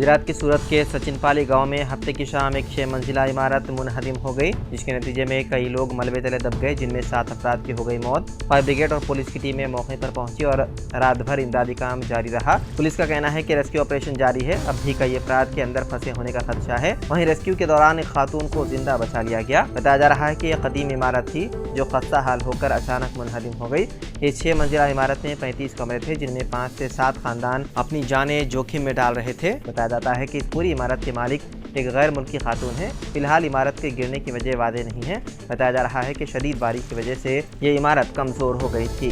गुजरात के सूरत के सचिनपाली गांव में हफ्ते की शाम एक 6 मंजिला इमारत मुनहदिम हो गई, जिसके नतीजे में कई लोग मलबे तले दब गए, जिनमें 7 अफराद की हो गई मौत। फायर ब्रिगेड और पुलिस की टीमें मौके पर पहुंची और रात भर इमदादी काम जारी रहा। पुलिस का कहना है कि रेस्क्यू ऑपरेशन जारी है। अब भी कई अफराद के अंदर फंसे होने का खदशा है। वहीं रेस्क्यू के दौरान एक खातून को जिंदा बचा लिया गया। बताया जा रहा है कि यह कदीम इमारत थी जो खस्ता हाल होकर अचानक मुनहदिम हो गई। इस 6 मंजिला इमारत में 35 कमरे थे, जिनमें 5 से 7 खानदान अपनी जानें जोखिम में डाल रहे थे। बताया जाता है कि इस पूरी इमारत के मालिक एक गैर मुल्की खातून है। फिलहाल इमारत के गिरने की वजह वादे नहीं है। बताया जा रहा है कि शदीद बारिश की वजह से ये इमारत कमज़ोर हो गई थी।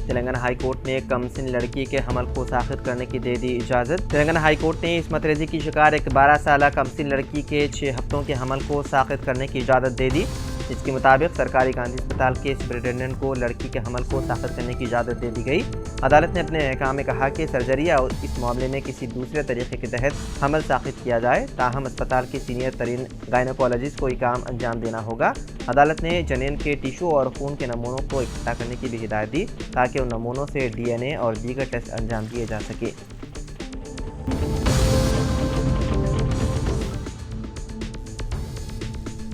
तेलंगाना हाई कोर्ट ने कमसिन लड़की के हमल को साखित करने की दे दी इजाज़त। तेलंगाना हाई कोर्ट ने इस मतरेजी की शिकार एक 12 साल कमसिन लड़की के 6 हफ्तों के हमल को साखित करने की इजाज़त दे दी। इसके मुताबिक सरकारी गांधी अस्पताल के सुपरिटेंडेंट को लड़की के हमल को साखित करने की इजाज़त दे दी गई। अदालत ने अपने अहकाम में कहा कि सर्जरी या इस मामले में किसी दूसरे तरीके के तहत हमल साखित किया जाए, ताहम अस्पताल के सीनियर तरीन गायनोकोलॉजिस्ट को ये काम अंजाम देना होगा। अदालत ने जनीन के टिश्यू और खून के नमूनों को इकट्ठा करने की भी हिदायत दी, ताकि उन नमूनों से DNA और दीगर टेस्ट अंजाम दिए जा सके।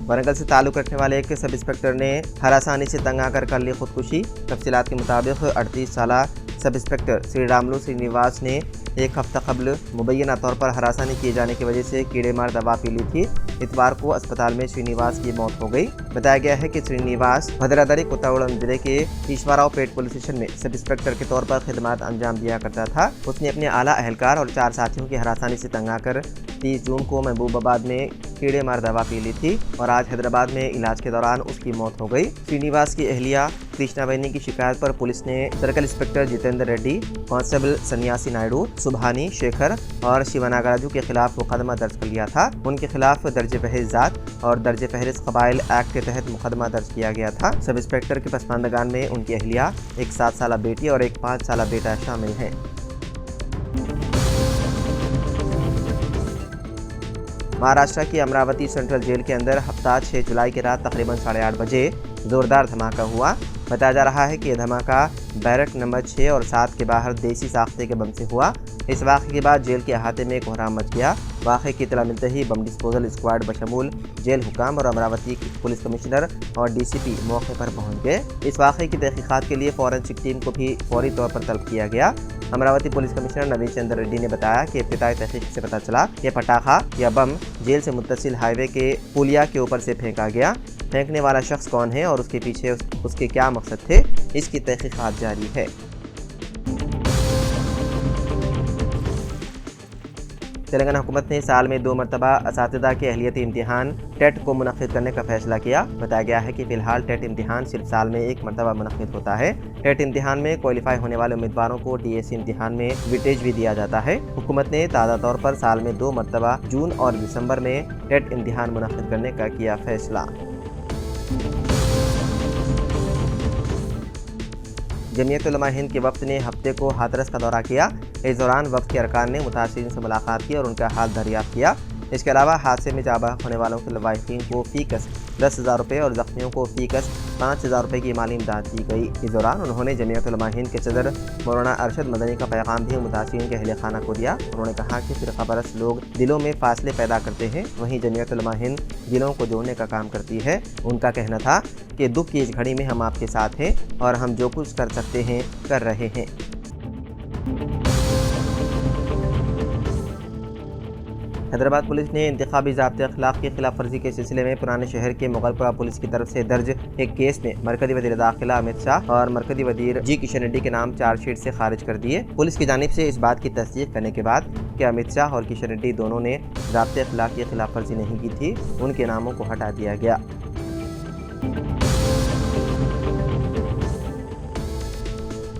वरंगल से ताल्लुक़ रखने वाले एक सब इंस्पेक्टर ने हरासानी से तंग आकर कर ली खुदकुशी। तफसीलात के मुताबिक 38 साला सब इंस्पेक्टर श्री रामलू श्रीनिवास ने एक हफ्ता कबल मुबैना तौर पर हरासानी किए जाने की वजह से कीड़े मार दवा पी ली थी। इतवार को अस्पताल में श्रीनिवास की मौत हो गई। बताया गया है कि श्रीनिवास भद्रादरी कोत्तागुड़म जिले के ईश्वराव पेट पुलिस स्टेशन में सब इंस्पेक्टर के तौर पर खिदमत अंजाम दिया करता था। उसने अपने आला अहलकार और 4 साथियों की हरासानी से तंग आकर 30 जून को महबूबाबाद में कीड़े मार दवा पी ली थी और आज हैदराबाद में इलाज के दौरान उसकी मौत हो गई। श्रीनिवास की अहलिया कृष्णा बहनी की शिकायत पर पुलिस ने circle inspector Jitendra Reddy, constable सन्यासी नायडू, सुभानी शेखर और शिवनागराजू के खिलाफ मुकदमा दर्ज कर लिया था। उनके खिलाफ दर्जे फहरिस्त जात और दर्जे फहरिस्त कबाइल एक्ट के तहत मुकदमा दर्ज किया गया था। सब इंस्पेक्टर के पसमानदगान में उनकी अहलिया, एक 7 साला बेटी और एक 5 साला बेटा शामिल हैं। महाराष्ट्र की अमरावती सेंट्रल जेल के अंदर हफ्ता 6 जुलाई की रात तकरीबन 8:30 बजे जोरदार धमाका हुआ। बताया जा रहा है कि यह धमाका बैरक नंबर 6 और 7 के बाहर देसी साख्ते के बम से हुआ। इस वाक़े के बाद जेल के अहाते में कोहराम मच गया। वाक़े की इत्तला मिलते ही बम डिस्पोजल स्क्वाड बशमूल जेल हुकाम और अमरावती पुलिस कमिश्नर और DCP मौके पर पहुंच गए। इस वाक़े की तहकीकात के लिए फॉरेंसिक टीम को भी फौरी तौर पर तलब किया गया। अमरावती पुलिस कमिश्नर नवीन चंद्र रेड्डी ने बताया कि इब्तिदाई तहकीक से पता चला कि पटाखा या बम जेल से मुत्तसिल हाईवे के पुलिया के ऊपर से फेंका गया। फेंकने वाला शख्स कौन है और उसके पीछे उसके क्या मकसद थे, इसकी तहकीकात जारी है। तेलंगाना हुकूमत ने साल में 2 मरतबा असातिज़ा के अहलियती इम्तिहान टेट को मुनक़्क़िद करने का फैसला किया। बताया गया है कि फ़िलहाल टेट इम्तिहान सिर्फ साल में 1 मरतबा मुनक़्क़िद होता है। टेट इम्तिहान में क्वालिफाई होने वाले उम्मीदवारों को TSC इम्तिहान में वेटेज भी दिया जाता है। हुकूमत ने ताज़ा तौर पर साल में 2 मरतबा जून और दिसंबर में टेट इम्तिहान मुनक़्क़िद करने का किया फैसला। जमीयत उलमा हिंद के वफ़द ने हफ्ते को हाथरस का दौरा किया। इस दौरान वफ़द के अरकान ने मुतासिरीन से मुलाकात की और उनका हाल दरियाफ्त किया। इसके अलावा हादसे में जाँ बहक होने वालों के लवाहिकीन को फ़ीकस 10,000 रुपये और ज़ख्मियों को फ़ीकस 5,000 रुपये की माली इमदाद दी गई। इस दौरान उन्होंने जमीयत उलमा हिंद के सदर मौलाना अरशद मदनी का पैगाम भी मुतासिरीन के अहले खाना को दिया। उन्होंने कहा कि फ़िरक़ा परस्त लोग दिलों में फासले पैदा करते हैं, वहीं जमीयत उलमा हिंद दिलों को जोड़ने का काम करती है। उनका कहना था कि दुख की इस घड़ी में हम आपके साथ हैं और हम जो कुछ कर सकते हैं कर रहे हैं। हैदराबाद पुलिस ने इंतखाबी ज़ाब्ते अखलाक की खिलाफ वर्जी के सिलसिले में पुराने शहर के मुगलपुरा पुलिस की तरफ से दर्ज एक केस में मरकज़ी वज़ीर दाखिला अमित शाह और मरकज़ी वज़ीर जी किशन रेड्डी के नाम चार्जशीट से खारिज कर दिए। पुलिस की जानिब से इस बात की तस्दीक करने के बाद कि अमित शाह और किशन रेड्डी दोनों ने ज़ाब्ते अखलाक की खिलाफ वर्जी नहीं की थी, उनके नामों को हटा दिया गया।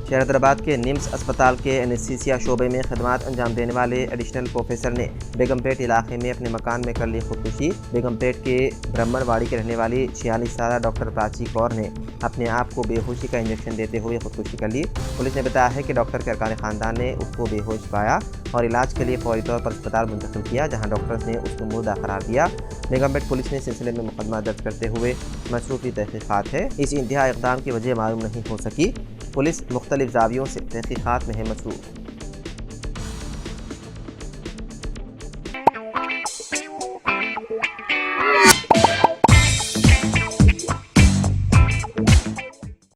शहर हैदराबाद के निम्स अस्पताल के एनेस्थीसिया शोबे में खदमात अंजाम देने वाले एडिशनल प्रोफेसर ने बेगमपेट इलाके में अपने मकान में कर ली खुदकुशी। बेगमपेट के ब्रह्मणवाड़ी के रहने वाली 46 साला डॉक्टर प्राची कौर ने अपने आप को बेहोशी का इंजेक्शन देते हुए खुदकुशी कर ली। पुलिस ने बताया है कि डॉक्टर के अरकान ख़ानदान ने उसको बेहोश पाया और इलाज के लिए फौरी तौर पर अस्पताल मुंतकिल किया, जहाँ डॉक्टर्स ने उसको मुर्दा करार दिया। बेगमपेट पुलिस ने सिलसिले में मुकदमा दर्ज करते हुए मशरूफ़ी तहकीक़ात है। इस इंतहा इक़दाम की वजह मालूम नहीं हो सकी। पुलिस मुख्तलिफ जावियों से तहकीकात में है मसरूफ़।